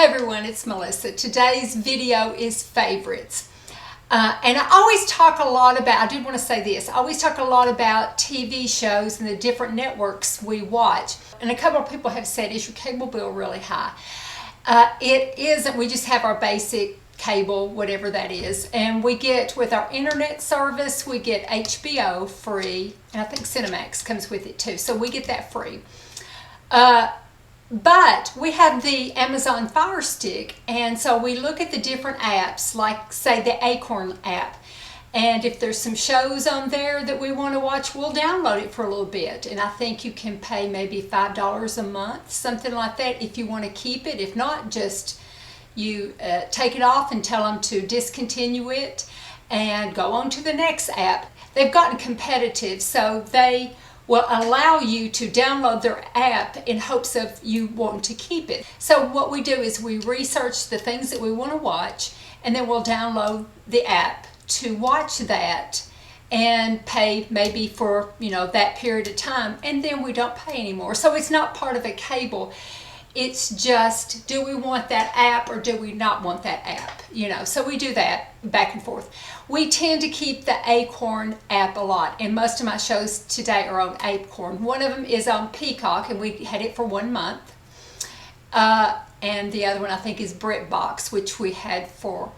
everyone, it's Melissa. Today's video is favorites. And I always talk a lot about, I did want to say this, I always talk a lot about TV shows and the different networks we watch. And a couple of people have said, is your cable bill really high? It isn't. We just have our basic cable, whatever that is. And we get, with our internet service, we get HBO free. And I think Cinemax comes with it too. So we get that free. But we have the Amazon Fire Stick, and so we look at the different apps, like say the Acorn app, and if there's some shows on there that we want to watch, we'll download it for a little bit. And I think you can pay maybe $5 a month, something like that, if you want to keep it. If not, just you take it off and tell them to discontinue it and go on to the next app. They've gotten competitive, so they will allow you to download their app in hopes of you wanting to keep it. So what we do is we research the things that we want to watch, and then we'll download the app to watch that and pay maybe for, that period of time, and then we don't pay anymore. So it's not part of a cable. It's just, do we want that app or do we not want that app? So we do that back and forth. We tend to keep the Acorn app a lot, and most of my shows today are on Acorn. One of them is on Peacock, and we had it for 1 month. And the other one I think is BritBox, which we had for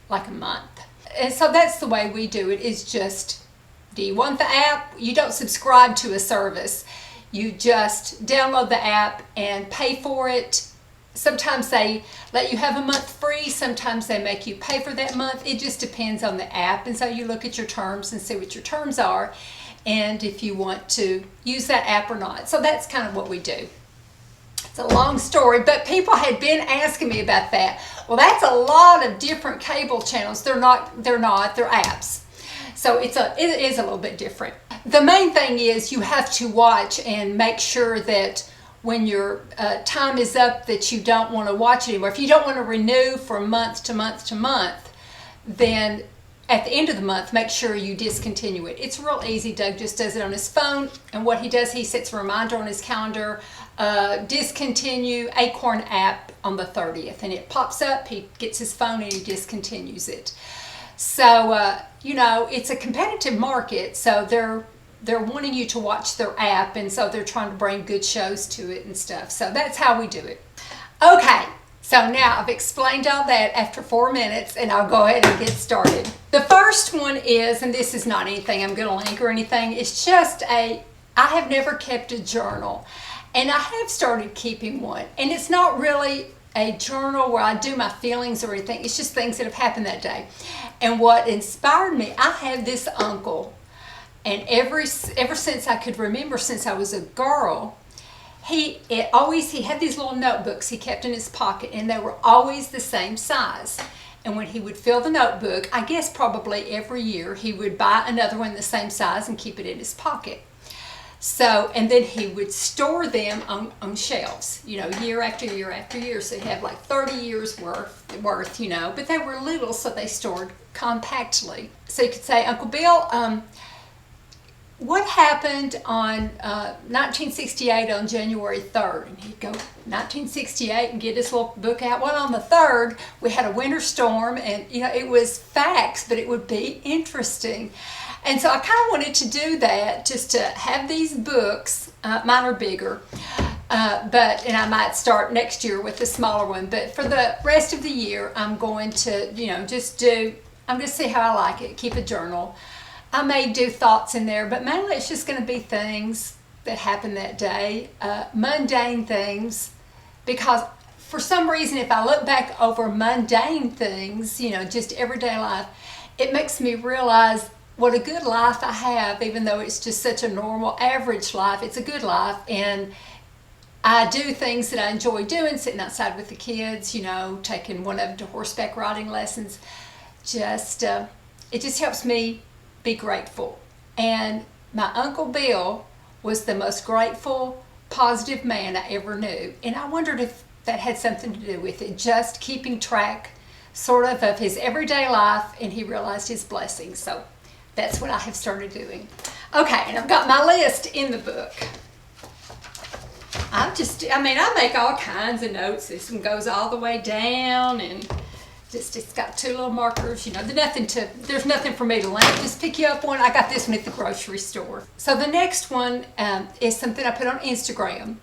like a month. And so that's the way we do it, is just, do you want the app? You don't subscribe to a service. You just download the app and pay for it. Sometimes they let you have a month free. Sometimes they make you pay for that month. It just depends on the app. And so you look at your terms and see what your terms are, and if you want to use that app or not. So that's kind of what we do. It's a long story, but people had been asking me about that. Well, that's a lot of different cable channels. They're apps. So it is a little bit different. The main thing is you have to watch and make sure that when your time is up that you don't want to watch it anymore. If you don't want to renew from month to month to month, then at the end of the month, make sure you discontinue it. It's real easy. Doug just does it on his phone, and what he does, he sets a reminder on his calendar, discontinue Acorn app on the 30th, and it pops up. He gets his phone and he discontinues it. So, it's a competitive market, so they're wanting you to watch their app, and so they're trying to bring good shows to it and stuff. So that's how we do it. Okay, so now I've explained all that after 4 minutes, and I'll go ahead and get started. The first one is, and this is not anything I'm going to link or anything, it's just I have never kept a journal, and I have started keeping one, and it's not really a journal where I do my feelings or anything. It's just things that have happened that day. And what inspired me, I had this uncle, and ever since I could remember, since I was a girl, he had these little notebooks he kept in his pocket, and they were always the same size. And when he would fill the notebook, I guess probably every year, he would buy another one the same size and keep it in his pocket. So, and then he would store them on shelves, year after year after year. So he'd have like 30 years worth, but they were little, so they stored compactly. So you could say, Uncle Bill, what happened on 1968 on January 3rd? And he'd go, 1968, and get his little book out. Well, on the 3rd, we had a winter storm, and it was facts, but it would be interesting. And so I kind of wanted to do that, just to have these books. Mine are bigger, and I might start next year with a smaller one. But for the rest of the year, I'm going to, I'm going to see how I like it, keep a journal. I may do thoughts in there, but mainly it's just going to be things that happened that day, mundane things, because for some reason, if I look back over mundane things, just everyday life, it makes me realize what a good life I have, even though it's just such a normal, average life. It's a good life, and I do things that I enjoy doing, sitting outside with the kids, taking one of them to horseback riding lessons. It just helps me be grateful. And my Uncle Bill was the most grateful, positive man I ever knew, and I wondered if that had something to do with it, just keeping track sort of his everyday life, and he realized his blessings. So that's what I have started doing. Okay, and I've got my list in the book. I make all kinds of notes. This one goes all the way down, and just it's got two little markers. You know, there's nothing for me to learn. Just pick you up one. I got this one at the grocery store. So the next one is something I put on Instagram.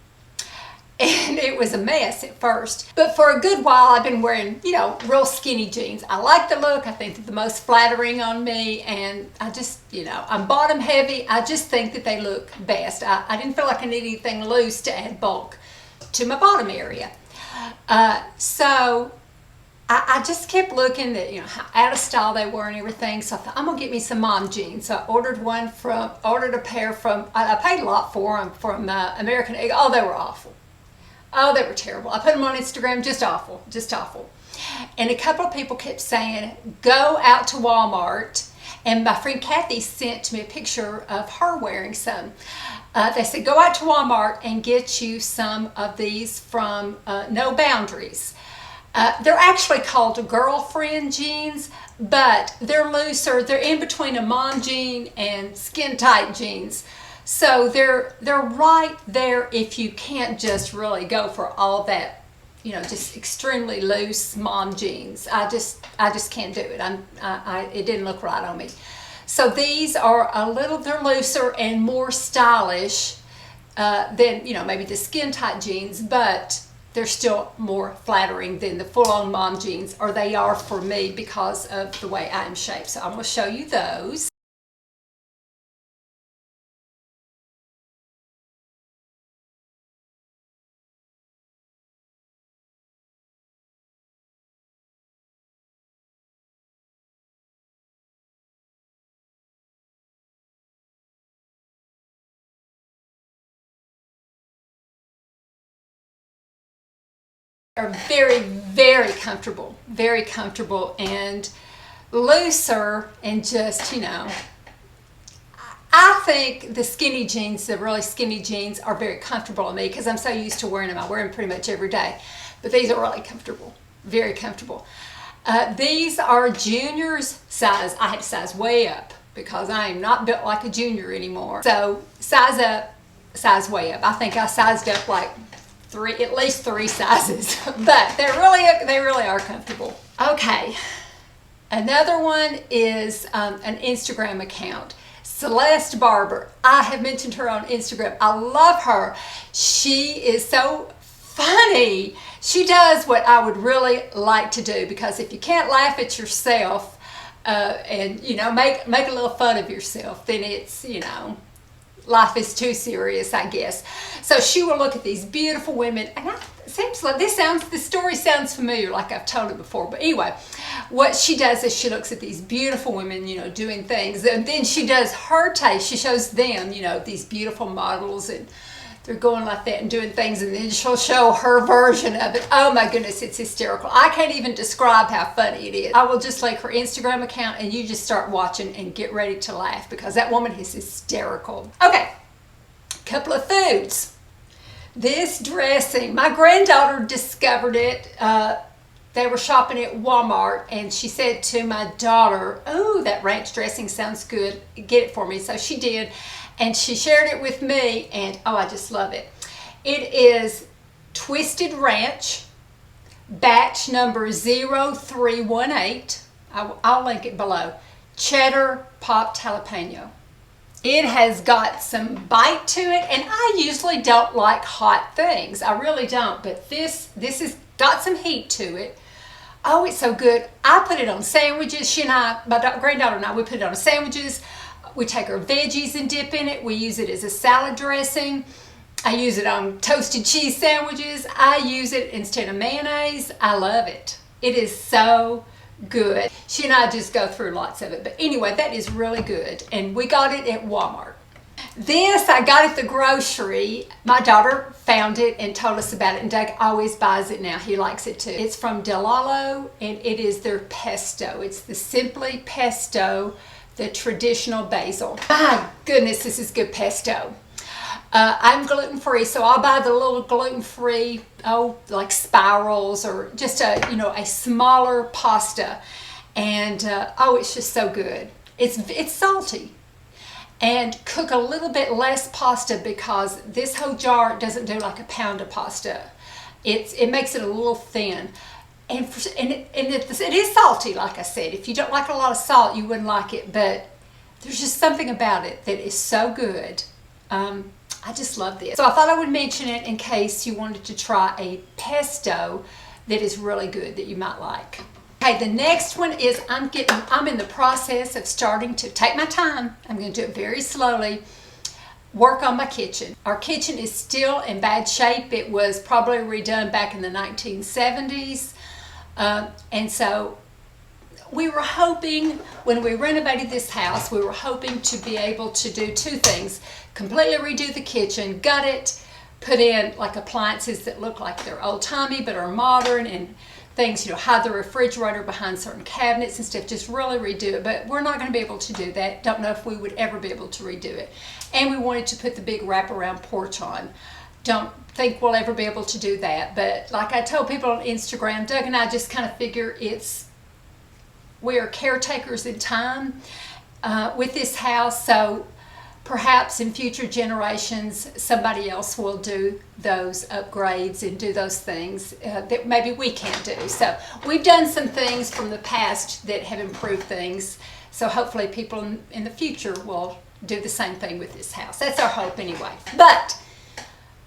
And it was a mess at first. But for a good while, I've been wearing, you know, real skinny jeans. I like the look. I think they're the most flattering on me. And I just, you know, I'm bottom heavy. I just think that they look best. I didn't feel like I needed anything loose to add bulk to my bottom area. So I just kept looking at, you know, how out of style they were and everything. So I thought, I'm going to get me some mom jeans. So I ordered a pair from, I paid a lot for them from American Eagle. Oh, they were awful. Oh, they were terrible. I put them on Instagram, just awful, just awful. And a couple of people kept saying, go out to Walmart. And my friend Kathy sent me a picture of her wearing some. They said, go out to Walmart and get you some of these from No Boundaries. They're actually called girlfriend jeans, but they're looser. They're in between a mom jean and skin tight jeans. So they're right there if you can't just really go for all that, you know, just extremely loose mom jeans. I just can't do it. It didn't look right on me. So these are they're looser and more stylish than, you know, maybe the skin tight jeans, but they're still more flattering than the full-on mom jeans, or they are for me because of the way I am shaped. So I'm going to show you those. Are very, very comfortable, and looser, and just, you know, I think the skinny jeans, the really skinny jeans, are very comfortable on me because I'm so used to wearing them. I wear them pretty much every day, but these are really comfortable, very comfortable. These are junior's size. I had to size way up because I am not built like a junior anymore. So size up, size way up. I think I sized up like at least three sizes, but they really are comfortable. Okay, another one is an Instagram account, Celeste Barber. I have mentioned her on Instagram. I love her. She is so funny. She does what I would really like to do, because if you can't laugh at yourself and, you know, make a little fun of yourself, then it's, you know, life is too serious, I guess. So she will look at these beautiful women, and it seems like the story sounds familiar, like I've told it before. But anyway, what she does is she looks at these beautiful women, you know, doing things, and then she does her taste. She shows them, you know, these beautiful models, and they're going like that and doing things, and then she'll show her version of it. Oh my goodness, it's hysterical. I can't even describe how funny it is. I will just link her Instagram account, and you just start watching and get ready to laugh, because that woman is hysterical. Okay, couple of foods. This dressing, my granddaughter discovered it. They were shopping at Walmart, and she said to my daughter, oh, that ranch dressing sounds good, get it for me. So she did, and she shared it with me, and oh, I just love it. It is Twisted Ranch, batch number 0318. I'll link it below. Cheddar popped jalapeno. It has got some bite to it, and I usually don't like hot things. I really don't, but this has got some heat to it. Oh, it's so good. I put it on sandwiches. She and I, my granddaughter and I, we put it on sandwiches. We take our veggies and dip in it. We use it as a salad dressing. I use it on toasted cheese sandwiches. I use it instead of mayonnaise. I love it. It is so good. She and I just go through lots of it. But anyway, that is really good. And we got it at Walmart. This I got at the grocery. My daughter found it and told us about it, and Doug always buys it now. He likes it too. It's from Delalo, and it is their pesto. It's the Simply Pesto, the traditional basil. My goodness, this is good pesto. I'm gluten-free, so I'll buy the little gluten-free, like spirals, or just a smaller pasta. And it's just so good. It's salty. and cook a little bit less pasta because this whole jar doesn't do like a pound of pasta. It makes it a little thin. And it is salty, like I said. If you don't like a lot of salt, you wouldn't like it, but there's just something about it that is so good. I just love this. So I thought I would mention it in case you wanted to try a pesto that is really good that you might like. Okay, the next one is I'm in the process of starting to take my time. I'm going to do it very slowly. Work on my kitchen. Our kitchen is still in bad shape. It was probably redone back in the 1970s. And so we were hoping, when we renovated this house, we were hoping to be able to do two things. Completely redo the kitchen, gut it, put in like appliances that look like they're old-timey but are modern, and things, you know, hide the refrigerator behind certain cabinets and stuff, just really redo it. But we're not going to be able to do that. Don't know if we would ever be able to redo it. And we wanted to put the big wraparound porch on. Don't think we'll ever be able to do that. But like I told people on Instagram, Doug and I just kind of figure we are caretakers in time with this house. So perhaps in future generations, somebody else will do those upgrades and do those things that maybe we can't do. So we've done some things from the past that have improved things. So hopefully people in the future will do the same thing with this house. That's our hope anyway. But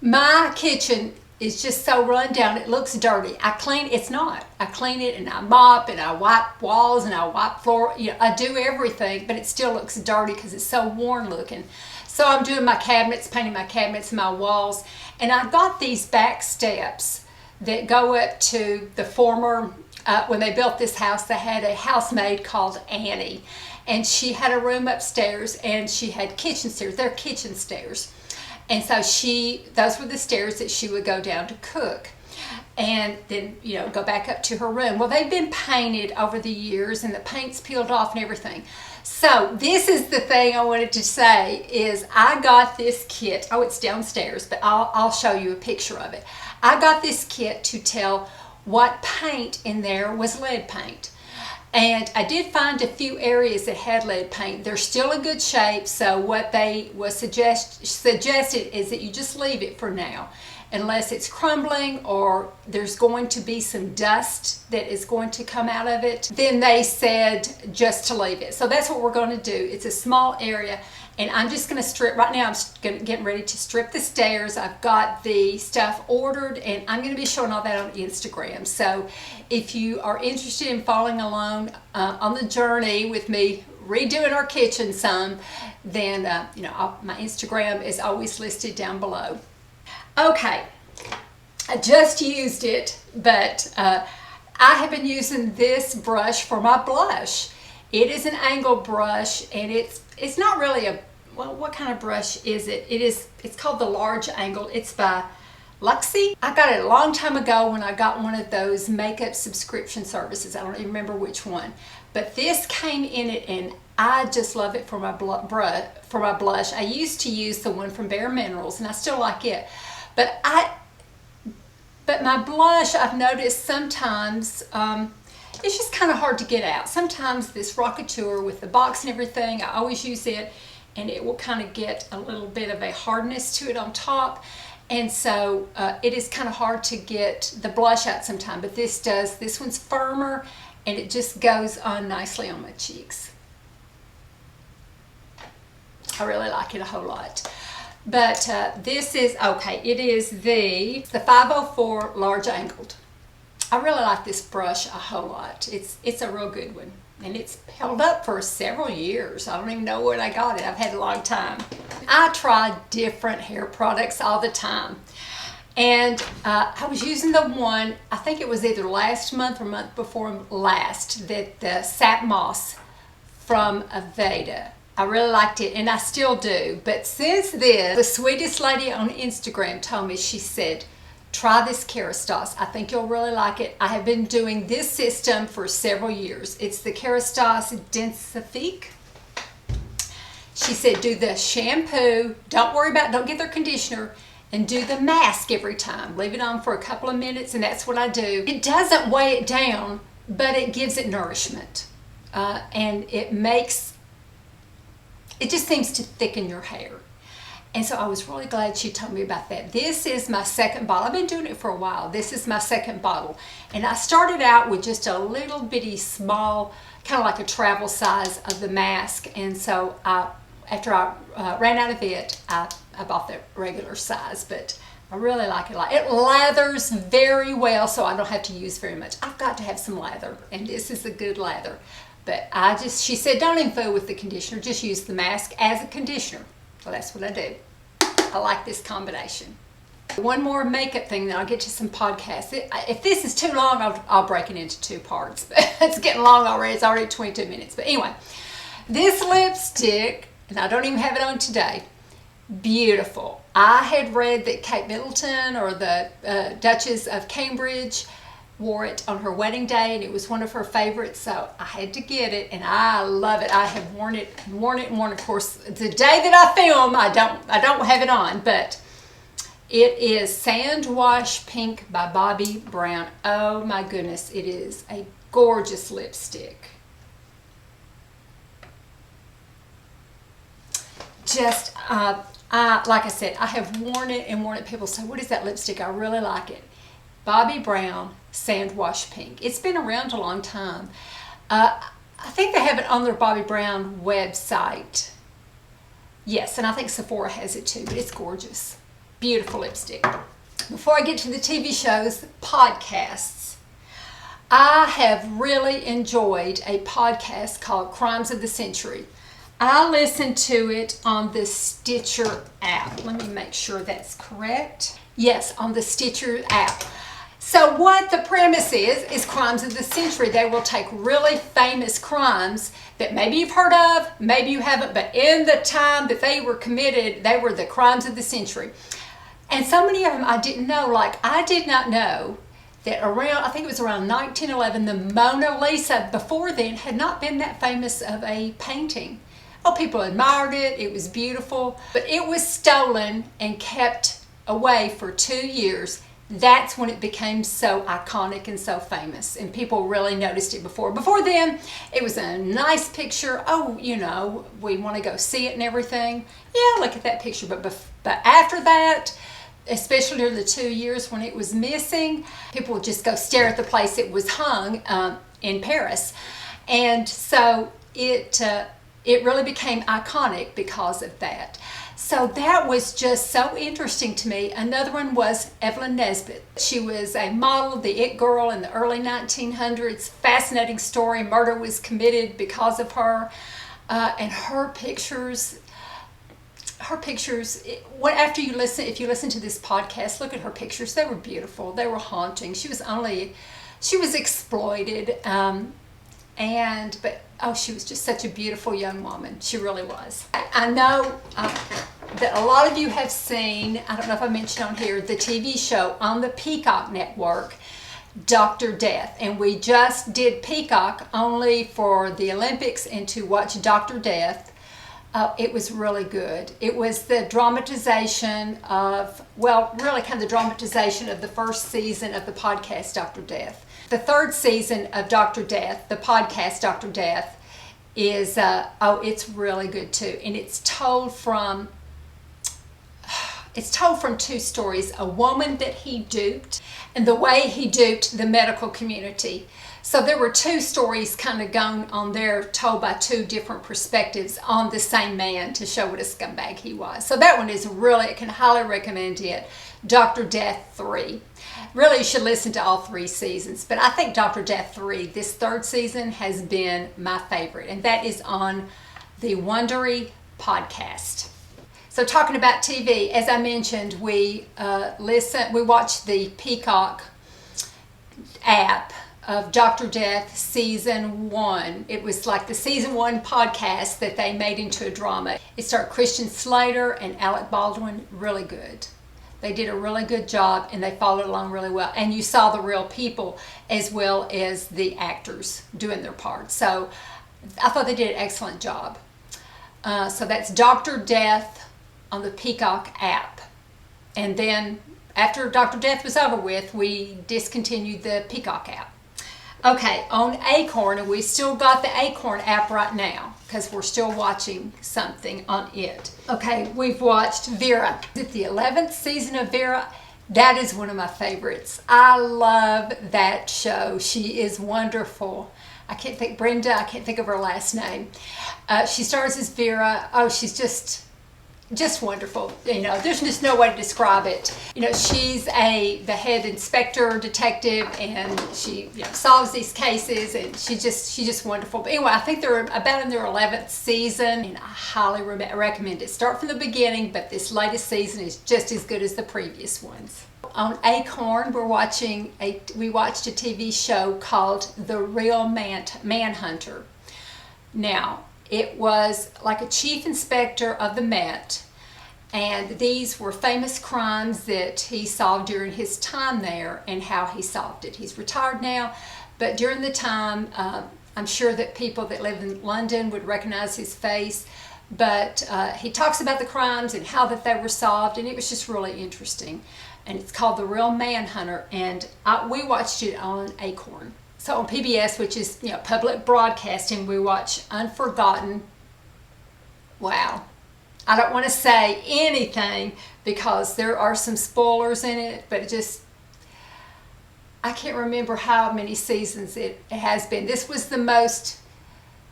my kitchen is just so run down. It looks dirty. It's not. I clean it and I mop and I wipe walls and I wipe floor. You know, I do everything, but it still looks dirty because it's so worn looking. So I'm doing my cabinets, painting my cabinets and my walls. And I got these back steps that go up to the former, when they built this house, they had a housemaid called Annie. And she had a room upstairs and she had kitchen stairs. They're kitchen stairs. And so those were the stairs that she would go down to cook. And then, you know, go back up to her room. Well, they've been painted over the years and the paint's peeled off and everything. So this is the thing I wanted to say is I got this kit. Oh, it's downstairs, but I'll show you a picture of it. I got this kit to tell what paint in there was lead paint. And I did find a few areas that had lead paint. They're still in good shape, so what they suggested is that you just leave it for now. Unless it's crumbling or there's going to be some dust that is going to come out of it, then they said just to leave it. So that's what we're going to do. It's a small area, and I'm just going to strip. Right now I'm getting ready to strip the stairs. I've got the stuff ordered, and I'm going to be showing all that on Instagram. So if you are interested in following along on the journey with me redoing our kitchen some, then you know, my Instagram is always listed down below. Okay, I just used it, but I have been using this brush for my blush. It is an angle brush, and it's not really well, what kind of brush is it? It's called the large angle. It's by Luxie. I got it a long time ago when I got one of those makeup subscription services. I don't even remember which one, but this came in it, and I just love it for my blush. I used to use the one from Bare Minerals, and I still like it. But my blush, I've noticed sometimes it's just kind of hard to get out. Sometimes this Rockateur with the box and everything, I always use it, and it will kind of get a little bit of a hardness to it on top. And so it is kind of hard to get the blush out sometimes, but this does. This one's firmer, and it just goes on nicely on my cheeks. I really like it a whole lot. But this is, okay, it is the 504 large angled. I really like this brush a whole lot. It's a real good one. And it's held up for several years. I don't even know when I got it. I've had it a long time. I try different hair products all the time. And I was using the one, I think it was either last month or month before last, that the Sap Moss from Aveda. I really liked it, and I still do. But since then, the sweetest lady on Instagram told me, she said, try this Kerastase. I think you'll really like it. I have been doing this system for several years. It's the Kerastase Densifique. She said, do the shampoo. Don't get their conditioner, and do the mask every time. Leave it on for a couple of minutes, and that's what I do. It doesn't weigh it down, but it gives it nourishment. And it makes it just seems to thicken your hair. And so I was really glad she told me about that. This is my second bottle. I've been doing it for a while. This is my second bottle. And I started out with just a little bitty small, kind of like a travel size of the mask. And so after I ran out of it, I bought the regular size. But I really like it. It lathers very well, so I don't have to use very much. I've got to have some lather, and this is a good lather. But she said, don't even fool with the conditioner. Just use the mask as a conditioner. So that's what I do. I like this combination. One more makeup thing, then I'll get to some podcasts. If this is too long, I'll break it into 2 parts. It's getting long already. It's already 22 minutes. But anyway, this lipstick, and I don't even have it on today, beautiful. I had read that Kate Middleton, or the Duchess of Cambridge, wore it on her wedding day, and it was one of her favorites, so I had to get it, and I love it. I have worn it. Of course, the day that I film, I don't have it on, but it is Sandwash Pink by Bobbi Brown. Oh my goodness, it is a gorgeous lipstick. Just, like I said, I have worn it and worn it. People say, what is that lipstick? I really like it. Bobbi Brown Sandwash Pink. It's been around a long time. I think they have it on their Bobbi Brown website. Yes, and I think Sephora has it too, but it's gorgeous. Beautiful lipstick. Before I get to the TV shows, podcasts. I have really enjoyed a podcast called Crimes of the Century. I listened to it on the Stitcher app. Let me make sure that's correct. Yes, on the Stitcher app. So what the premise is Crimes of the Century. They will take really famous crimes that maybe you've heard of, maybe you haven't, but in the time that they were committed, they were the crimes of the century. And so many of them I didn't know. Like, I did not know that around, I think it was around 1911, the Mona Lisa, before then, had not been that famous of a painting. Oh, people admired it. It was beautiful. But it was stolen and kept away for 2 years. That's when it became so iconic and so famous, and people really noticed it before. Before then, it was a nice picture. Oh, you know, we want to go see it and everything. Yeah, look at that picture. But after that, especially during the 2 years when it was missing, people would just go stare at the place it was hung in Paris. And so it really became iconic because of that. So that was just so interesting to me. Another one was Evelyn Nesbit. She was a model, the it girl in the early 1900s. Fascinating story. Murder was committed because of her. And her pictures, after you listen, if you listen to this podcast, look at her pictures. They were beautiful. They were haunting. She was exploited. But she was just such a beautiful young woman. She really was. I know that a lot of you have seen, I don't know if I mentioned on here, the TV show on the Peacock Network, Dr. Death. And we just did Peacock only for the Olympics and to watch Dr. Death. It was really good. It was the dramatization of, really kind of the dramatization of the first season of the podcast Dr. Death. The third season of Dr. Death, the podcast Dr. Death, is, it's really good too. And it's told from 2 stories. A woman that he duped and the way he duped the medical community. So there were 2 stories kind of going on there, told by 2 different perspectives on the same man to show what a scumbag he was. So that one is really, I can highly recommend it. Dr. Death 3. Really, you should listen to all 3 seasons. But I think Dr. Death 3, this 3rd season, has been my favorite. And that is on the Wondery podcast. So talking about TV, as I mentioned, we watched the Peacock app of Dr. Death season 1. It was like the season 1 podcast that they made into a drama. It starred Christian Slater and Alec Baldwin. Really good. They did a really good job, and they followed along really well. And you saw the real people as well as the actors doing their parts. So I thought they did an excellent job. So that's Dr. Death on the Peacock app. And then after Dr. Death was over with, we discontinued the Peacock app. Okay, on Acorn, and we still got the Acorn app right now. because we're still watching something on it. Okay, we've watched Vera. It's the 11th season of Vera. That is one of my favorites. I love that show. She is wonderful. I can't think, Brenda, I can't think of her last name. She stars as Vera. Oh, she's just wonderful. You know, there's just no way to describe it. You know, she's the head inspector detective, and she, you know, solves these cases, and she's just wonderful. But anyway, I think they're about in their 11th season, and I highly recommend it. Start from the beginning, but this latest season is just as good as the previous ones. On Acorn, we watched a TV show called The Real Manhunter. Now, it was like a chief inspector of the Met, and these were famous crimes that he solved during his time there and how he solved it. He's retired now, but during the time, I'm sure that people that live in London would recognize his face, but he talks about the crimes and how that they were solved, and it was just really interesting. And it's called The Real Manhunter, and we watched it on Acorn. So on PBS, which is, you know, public broadcasting, we watch Unforgotten. Wow. I don't want to say anything because there are some spoilers in it, but I can't remember how many seasons it has been. This was the most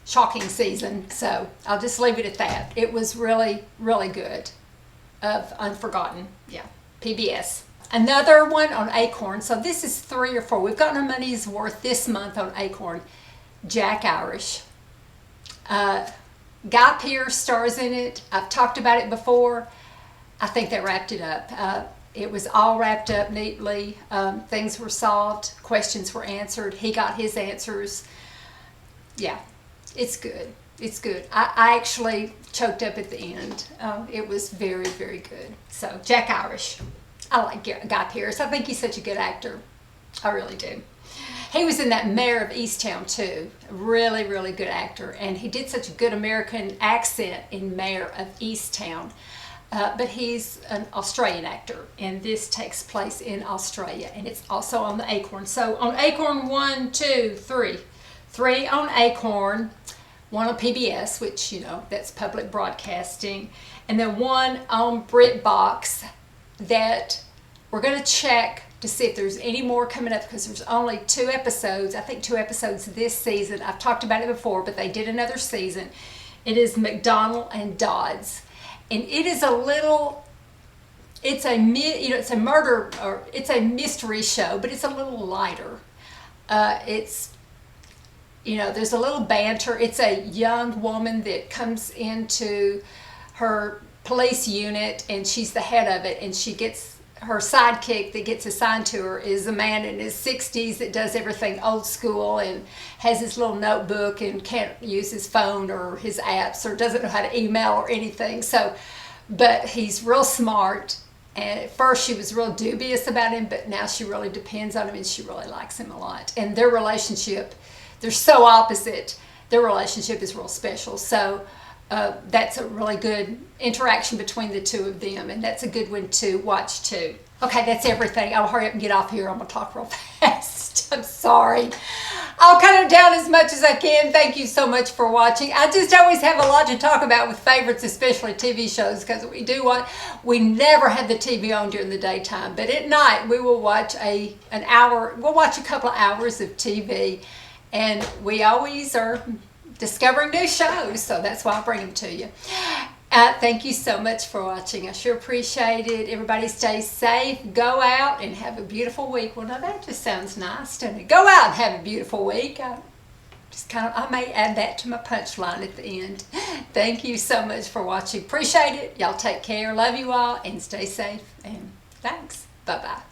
shocking season, so I'll just leave it at that. It was really, really good. Of Unforgotten, yeah, PBS. Another one on Acorn. So this is 3 or 4. We've gotten our money's worth this month on Acorn. Jack Irish. Guy Pearce stars in it. I've talked about it before. I think they wrapped it up. It was all wrapped up neatly. Things were solved. Questions were answered. He got his answers. Yeah, it's good. It's good. I actually choked up at the end. It was very, very good. So, Jack Irish. I like Guy Pearce. I think he's such a good actor. I really do. He was in that Mayor of Easttown too. Really, really good actor. And he did such a good American accent in Mayor of Easttown. But he's an Australian actor. And this takes place in Australia. And it's also on the Acorn. So on Acorn, 1, 2, 3. 3 on Acorn. 1 on PBS, which, you know, that's public broadcasting. And then 1 on BritBox that we're going to check to see if there's any more coming up, because there's only 2 episodes. I think 2 episodes this season. I've talked about it before, but they did another season. It is McDonald and Dodds, and it is it's a murder, or it's a mystery show, but it's a little lighter. There's a little banter. It's a young woman that comes into her police unit, and she's the head of it, and she gets her sidekick that gets assigned to her is a man in his 60s that does everything old school and has his little notebook and can't use his phone or his apps or doesn't know how to email or anything. So, but he's real smart, and at first she was real dubious about him, but now she really depends on him and she really likes him a lot. And their relationship, they're so opposite, their relationship is real special. So that's a really good interaction between the 2 of them, and that's a good one to watch too. Okay, that's everything. I'll hurry up and get off here. I'm going to talk real fast. I'm sorry. I'll cut it down as much as I can. Thank you so much for watching. I just always have a lot to talk about with favorites, especially TV shows, because we never have the TV on during the daytime, but at night we will watch an hour. We'll watch a couple of hours of TV, and we always are discovering new shows, so that's why I bring them to you. Thank you so much for watching. I sure appreciate it. Everybody stay safe. Go out and have a beautiful week. Well, now that just sounds nice, doesn't it? Go out and have a beautiful week. I may add that to my punchline at the end. Thank you so much for watching. Appreciate it. Y'all take care. Love you all and stay safe. And thanks. Bye-bye.